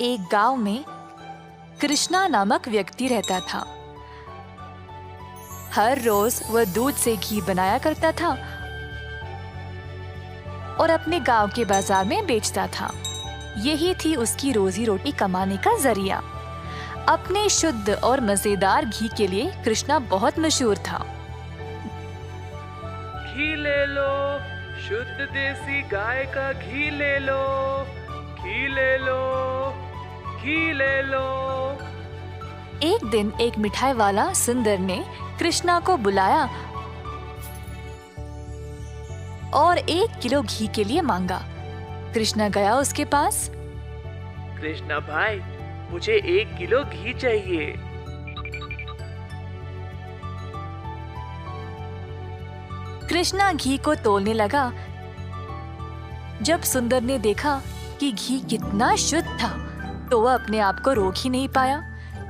एक गांव में कृष्णा नामक व्यक्ति रहता था। हर रोज वह दूध से घी बनाया करता था और अपने गांव के बाजार में बेचता था। यही थी उसकी रोजी रोटी कमाने का जरिया। अपने शुद्ध और मजेदार घी के लिए कृष्णा बहुत मशहूर था। घी ले लो, शुद्ध देसी गाय का घी ले लो, घी ले लो, घी ले लो। एक दिन एक मिठाई वाला सुंदर ने कृष्णा को बुलाया और 1 किलो घी के लिए मांगा। कृष्णा गया उसके पास। कृष्णा भाई, मुझे 1 किलो घी चाहिए। कृष्णा घी को तोलने लगा। जब सुंदर ने देखा कि घी कितना शुद्ध था तो वह अपने आप को रोक ही नहीं पाया।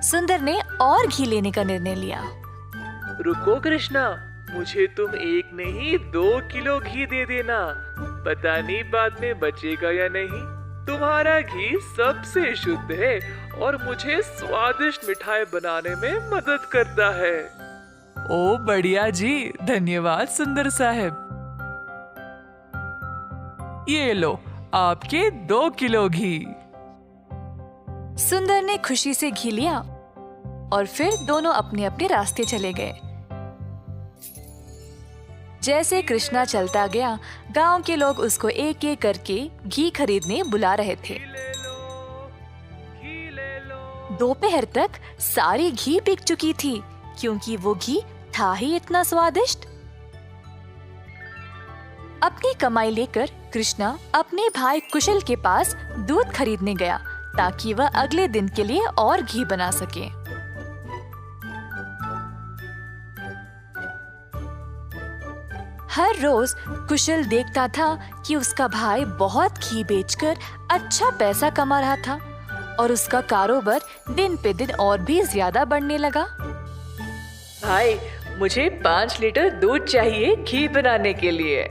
सुंदर ने और घी लेने का निर्णय लिया। रुको कृष्णा, मुझे तुम 1 नहीं 2 किलो घी दे देना। पता नहीं बाद में बचेगा या नहीं। तुम्हारा घी सबसे शुद्ध है और मुझे स्वादिष्ट मिठाई बनाने में मदद करता है। ओ बढ़िया जी, धन्यवाद सुंदर साहब। ये लो आपके 2 किलो घी। सुंदर ने खुशी से घी लिया और फिर दोनों अपने अपने रास्ते चले गए। जैसे कृष्णा चलता गया, गांव के लोग उसको एक एक करके घी खरीदने बुला रहे थे। दोपहर तक सारी घी बिक चुकी थी क्योंकि वो घी था ही इतना स्वादिष्ट। अपनी कमाई लेकर कृष्णा अपने भाई कुशल के पास दूध खरीदने गया ताकि वह अगले दिन के लिए और घी बना सके। हर रोज कुशल देखता था कि उसका भाई बहुत घी बेचकर अच्छा पैसा कमा रहा था और उसका कारोबार दिन पे दिन और भी ज्यादा बढ़ने लगा। भाई, मुझे 5 लीटर दूध चाहिए घी बनाने के लिए।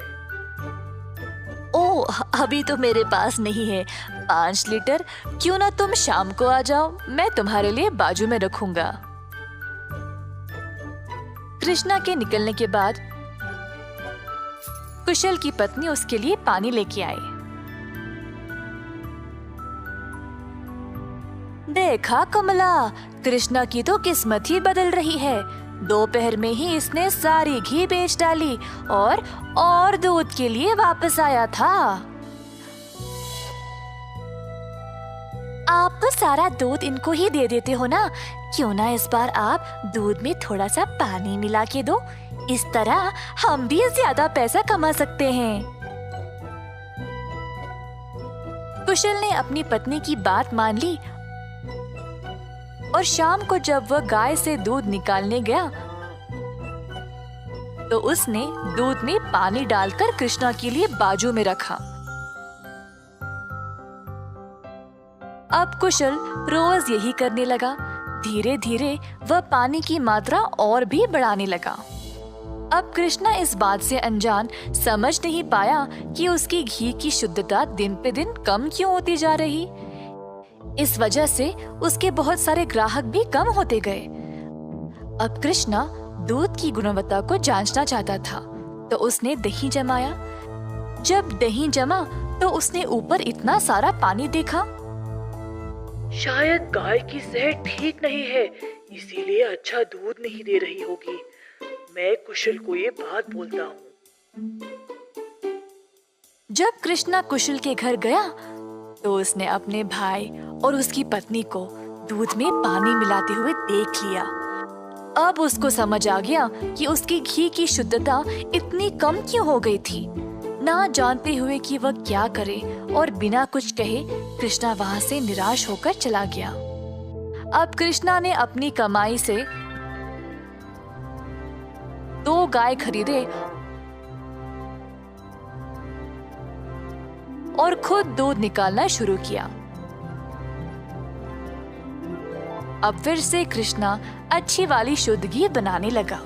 ओह, अभी तो मेरे पास नहीं है 5 लीटर। क्यों ना तुम शाम को आ जाओ, मैं तुम्हारे लिए बाजू में रखूंगा। कृष्णा के निकलने के बाद कुशल की पत्नी उसके लिए पानी लेके आई। देखा कमला, कृष्णा की तो किस्मत ही बदल रही है। दोपहर में ही इसने सारी घी बेच डाली और दूध के लिए वापस आया था। आप तो सारा दूध इनको ही दे देते हो ना, क्यों ना इस बार आप दूध में थोड़ा सा पानी मिला के दो। इस तरह हम भी ज्यादा पैसा कमा सकते हैं। कुशल ने अपनी पत्नी की बात मान ली और शाम को जब वह गाय से दूध निकालने गया तो उसने दूध में पानी डालकर कृष्णा के लिए बाजू में रखा। अब कुशल रोज यही करने लगा। धीरे धीरे वह पानी की मात्रा और भी बढ़ाने लगा। अब कृष्णा इस बात से अनजान समझ नहीं पाया कि उसकी घी की शुद्धता दिन पे दिन कम क्यों होती जा रही। इस वजह से उसके बहुत सारे ग्राहक भी कम होते गए। अब कृष्णा दूध की गुणवत्ता को जांचना चाहता था तो उसने दही जमाया। जब दही जमा तो उसने ऊपर इतना सारा पानी देखा। शायद गाय की सेहत ठीक नहीं है, इसीलिए अच्छा दूध नहीं दे रही होगी। मैं कुशल को ये बात बोलता हूँ। जब कृष्णा कुशल के घर गया तो उसने अपने भाई और उसकी पत्नी को दूध में पानी मिलाते हुए देख लिया। अब उसको समझ आ गया कि उसकी घी की शुद्धता इतनी कम क्यों हो गई थी। ना जानते हुए कि वह क्या करे और बिना कुछ कहे कृष्णा वहां से निराश होकर चला गया। अब कृष्णा ने अपनी कमाई से 2 गाय खरीदे और खुद दूध निकालना शुरू किया। अब फिर से कृष्णा अच्छी वाली शुद्ध घी बनाने लगा।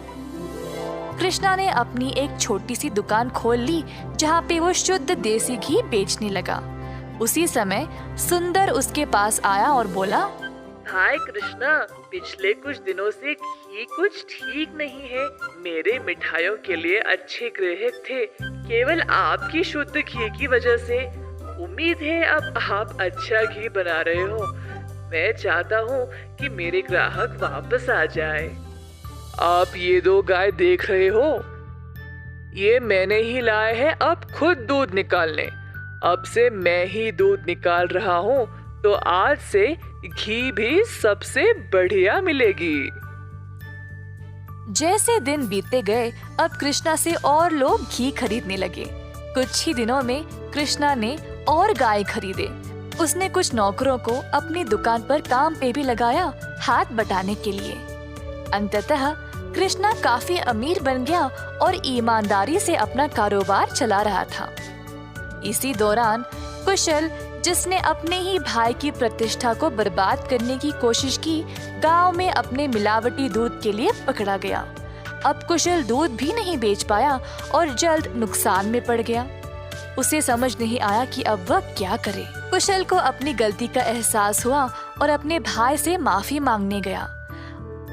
कृष्णा ने अपनी एक छोटी सी दुकान खोल ली जहाँ पे वो शुद्ध देसी घी बेचने लगा। उसी समय सुंदर उसके पास आया और बोला, हाय कृष्णा, पिछले कुछ दिनों से घी कुछ ठीक नहीं है। मेरे मिठाइयों के लिए अच्छे ग्राहक थे, केवल आपकी शुद्ध घी की वजह से। उम्मीद है अब आप अच्छा घी बना रहे हो। मैं चाहता हूँ कि मेरे ग्राहक वापस आ जाए। आप ये 2 गाय देख रहे हो, ये मैंने ही लाए हैं अब खुद दूध निकालने। अब से मैं ही दूध निकाल रहा हूँ, तो आज से घी भी सबसे बढ़िया मिलेगी। जैसे दिन बीतते गए, अब कृष्णा से और लोग घी खरीदने लगे। कुछ ही दिनों में कृष्णा ने और गाय खरीदे। उसने कुछ नौकरों को अपनी दुकान पर काम पे भी लगाया, हाथ बटाने के लिए। अंततः कृष्णा काफी अमीर बन गया और ईमानदारी से अपना कारोबार चला रहा था। इसी दौरान कुशल, जिसने अपने ही भाई की प्रतिष्ठा को बर्बाद करने की कोशिश की, गांव में अपने मिलावटी दूध के लिए पकड़ा गया। अब कुशल दूध भी नहीं बेच पाया और जल्द नुकसान में पड़ गया। उसे समझ नहीं आया कि अब वह क्या करे। कुशल को अपनी गलती का एहसास हुआ और अपने भाई से माफी मांगने गया।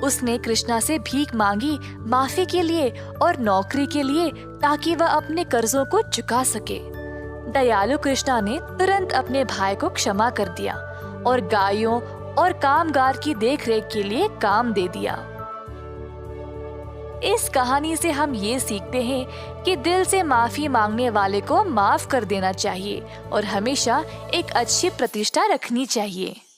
उसने कृष्णा से भीख मांगी माफी के लिए और नौकरी के लिए, ताकि वह अपने कर्जों को चुका सके। दयालु कृष्णा ने तुरंत अपने भाई को क्षमा कर दिया और गायों और कामगार की देखरेख के लिए काम दे दिया। इस कहानी से हम ये सीखते हैं कि दिल से माफी मांगने वाले को माफ कर देना चाहिए और हमेशा एक अच्छी प्रतिष्ठा रखनी चाहिए।